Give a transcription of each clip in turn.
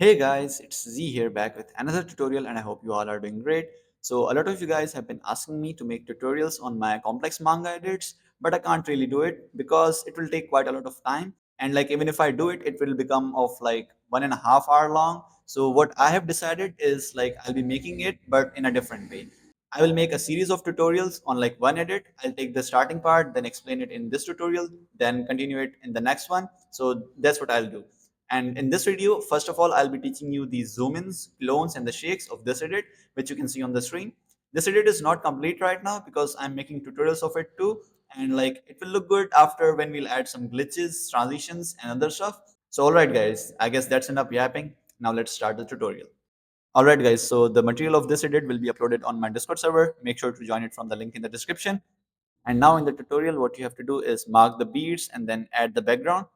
Hey guys, it's Z here back with another tutorial and I hope you all are doing great. So a lot of you guys have been asking me to make tutorials on my complex manga edits, but I can't really do it because it will take quite a lot of time. And like even if I do it, it will become of like 1.5 hour long. So what I have decided is like I'll be making it but in a different way. I will make a series of tutorials on like one edit. I'll take the starting part, then explain it in this tutorial, then continue it in the next one. So that's what I'll do. And in this video, first of all, I'll be teaching you the zoom ins, clones, and the shakes of this edit, which you can see on the screen. This edit is not complete right now because I'm making tutorials of it too. And like it will look good after when we'll add some glitches, transitions, and other stuff. So, alright, guys, I guess that's enough yapping. Now, let's start the tutorial. Alright, guys, so the material of this edit will be uploaded on my Discord server. Make sure to join it from the link in the description. And now, in the tutorial, what you have to do is mark the beads and then add the background.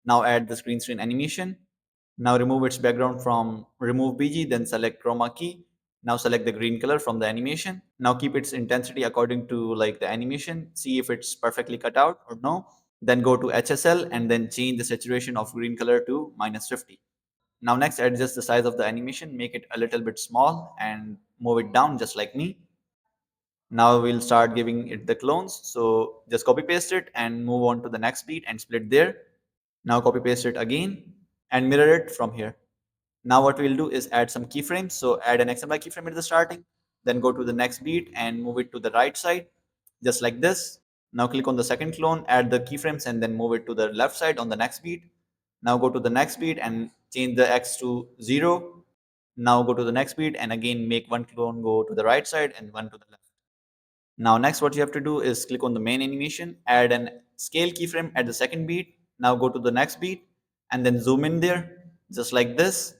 Now add the green screen animation. Now remove its background from remove BG, then select chroma key. Now select the green color from the animation. Now keep its intensity according to like the animation. See if it's perfectly cut out or no. Then go to HSL and then change the saturation of green color to -50. Now next adjust the size of the animation, make it a little bit small and move it down just like me. Now we'll start giving it the clones. So just copy paste it and move on to the next beat and split there. Now copy paste it again and mirror it from here. Now what we'll do is add some keyframes. So add an XMY keyframe at the starting, then go to the next beat and move it to the right side, just like this. Now click on the second clone, add the keyframes and then move it to the left side on the next beat. Now go to the next beat and change the X to 0. Now go to the next beat and again make one clone go to the right side and one to the left. Now next what you have to do is click on the main animation, add an scale keyframe at the second beat. Now go to the next beat and then zoom in there just like this.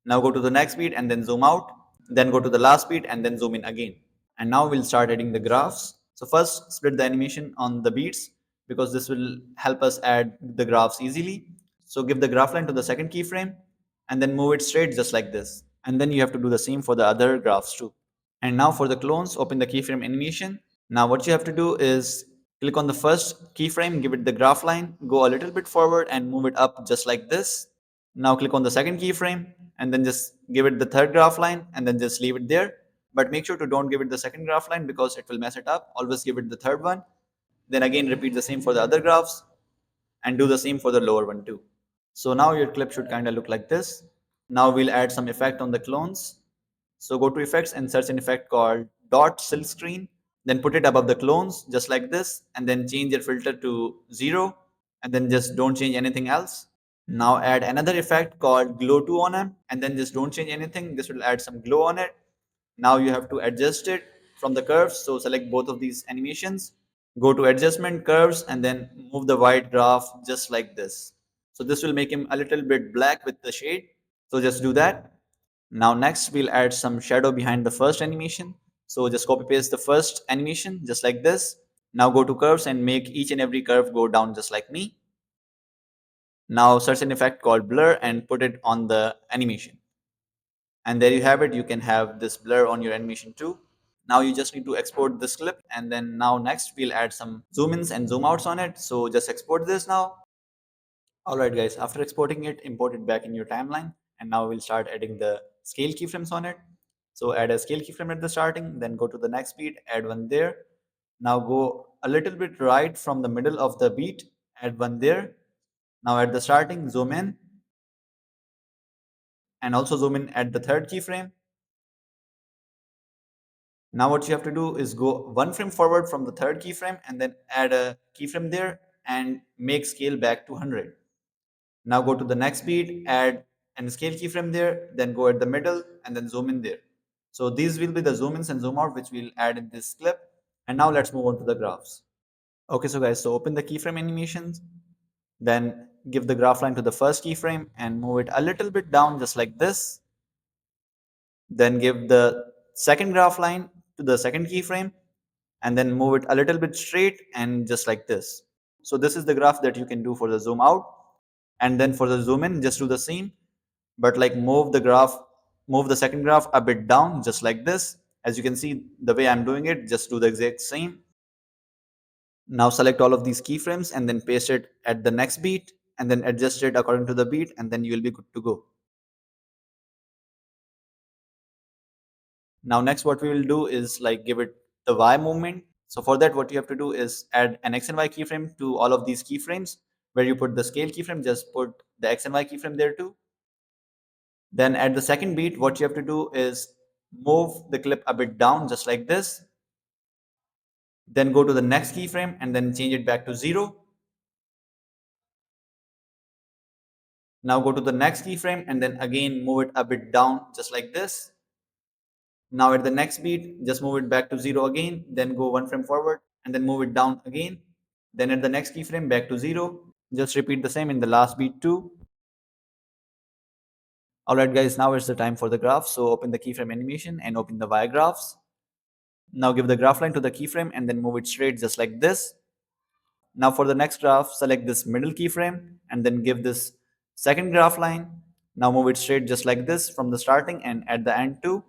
Now go to the next beat and then zoom out. Then go to the last beat and then zoom in again. And now we'll start adding the graphs. So first split the animation on the beats because this will help us add the graphs easily. So give the graph line to the second keyframe and then move it straight just like this. And then you have to do the same for the other graphs too. And now for the clones, open the keyframe animation. Now what you have to do is click on the first keyframe, give it the graph line, go a little bit forward and move it up just like this. Now click on the second keyframe and then just give it the third graph line and then just leave it there. But make sure to don't give it the second graph line because it will mess it up. Always give it the third one. Then again repeat the same for the other graphs and do the same for the lower one too. So now your clip should kind of look like this. Now we'll add some effect on the clones. So go to effects and search an effect called dot silk screen. Then put it above the clones just like this and then change your filter to 0 and then just don't change anything else. Now add another effect called glow to on it and then just don't change anything. This will add some glow on it. Now you have to adjust it from the curves. So select both of these animations, go to adjustment curves and then move the white graph just like this. So this will make him a little bit black with the shade. So just do that. Now next we'll add some shadow behind the first animation. So just copy paste the first animation just like this. Now go to curves and make each and every curve go down just like me. Now search an effect called blur and put it on the animation. And there you have it. You can have this blur on your animation too. Now you just need to export this clip and then now next we'll add some zoom ins and zoom outs on it. So just export this now. Alright guys, after exporting it, import it back in your timeline and now we'll start adding the scale keyframes on it. So add a scale keyframe at the starting, then go to the next beat, add one there. Now go a little bit right from the middle of the beat, add one there. Now at the starting, zoom in and also zoom in at the third keyframe. Now what you have to do is go one frame forward from the third keyframe and then add a keyframe there and make scale back to 100. Now go to the next beat, add an scale keyframe there, then go at the middle and then zoom in there. So these will be the zoom ins and zoom out which we'll add in this clip. And now let's move on to the graphs. Okay, so guys, so open the keyframe animations, then give the graph line to the first keyframe and move it a little bit down just like this. Then give the second graph line to the second keyframe and then move it a little bit straight and just like this. So this is the graph that you can do for the zoom out. And then for the zoom in, just do the same, but like move the second graph a bit down just like this. As you can see, the way I'm doing it, just do the exact same. Now select all of these keyframes and then paste it at the next beat and then adjust it according to the beat and then you will be good to go. Now next what we will do is like give it the Y movement. So for that what you have to do is add an X and Y keyframe to all of these keyframes. Where you put the scale keyframe, just put the X and Y keyframe there too. Then at the second beat, what you have to do is move the clip a bit down just like this. Then go to the next keyframe and then change it back to 0. Now go to the next keyframe and then again move it a bit down just like this. Now at the next beat, just move it back to 0 again, then go one frame forward and then move it down again. Then at the next keyframe back to 0. Just repeat the same in the last beat too. Alright guys, now it's the time for the graph. So open the keyframe animation and open the Y graphs. Now give the graph line to the keyframe and then move it straight just like this. Now for the next graph, select this middle keyframe and then give this second graph line. Now move it straight just like this from the starting and at the end too.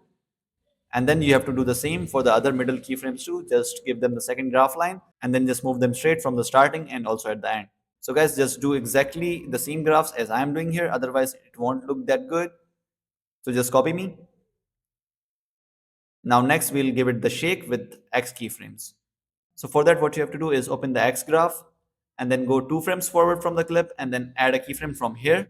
And then you have to do the same for the other middle keyframes too. Just give them the second graph line and then just move them straight from the starting and also at the end. So guys, just do exactly the same graphs as I am doing here. Otherwise it won't look that good. So just copy me. Now next we'll give it the shake with X keyframes. So for that what you have to do is open the X graph and then go 2 frames forward from the clip and then add a keyframe from here.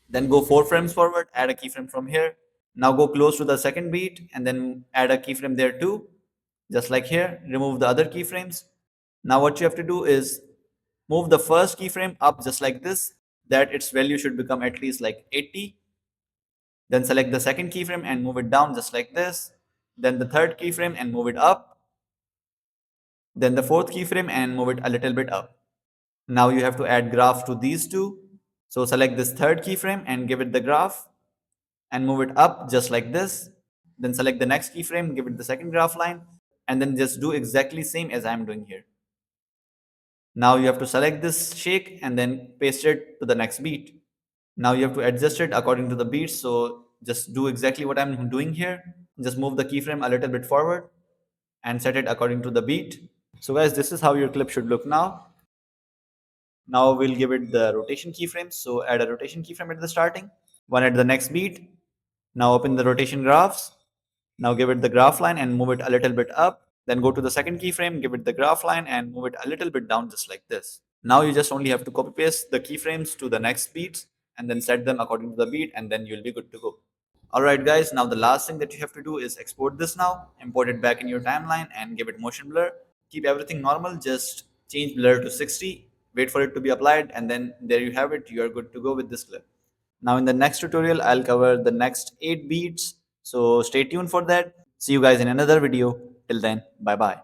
Then go 4 frames forward, add a keyframe from here. Now go close to the second beat and then add a keyframe there too. Just like here, remove the other keyframes. Now what you have to do is move the first keyframe up just like this, that its value should become at least like 80. Then select the second keyframe and move it down just like this. Then the third keyframe and move it up. Then the fourth keyframe and move it a little bit up. Now you have to add graph to these two. So select this third keyframe and give it the graph and move it up just like this. Then select the next keyframe, give it the second graph line, and then just do exactly same as I'm doing here. Now you have to select this shake and then paste it to the next beat. Now you have to adjust it according to the beat. So just do exactly what I'm doing here. Just move the keyframe a little bit forward and set it according to the beat. So guys, this is how your clip should look now. Now we'll give it the rotation keyframes. So add a rotation keyframe at the starting, one at the next beat. Now open the rotation graphs. Now give it the graph line and move it a little bit up. Then go to the second keyframe, give it the graph line and move it a little bit down just like this. Now you just only have to copy paste the keyframes to the next beats and then set them according to the beat and then you'll be good to go. Alright guys, now the last thing that you have to do is export this now, import it back in your timeline and give it motion blur. Keep everything normal, just change blur to 60, wait for it to be applied and then there you have it, you are good to go with this clip. Now in the next tutorial, I'll cover the next 8 beats. So stay tuned for that. See you guys in another video. Till then, bye bye.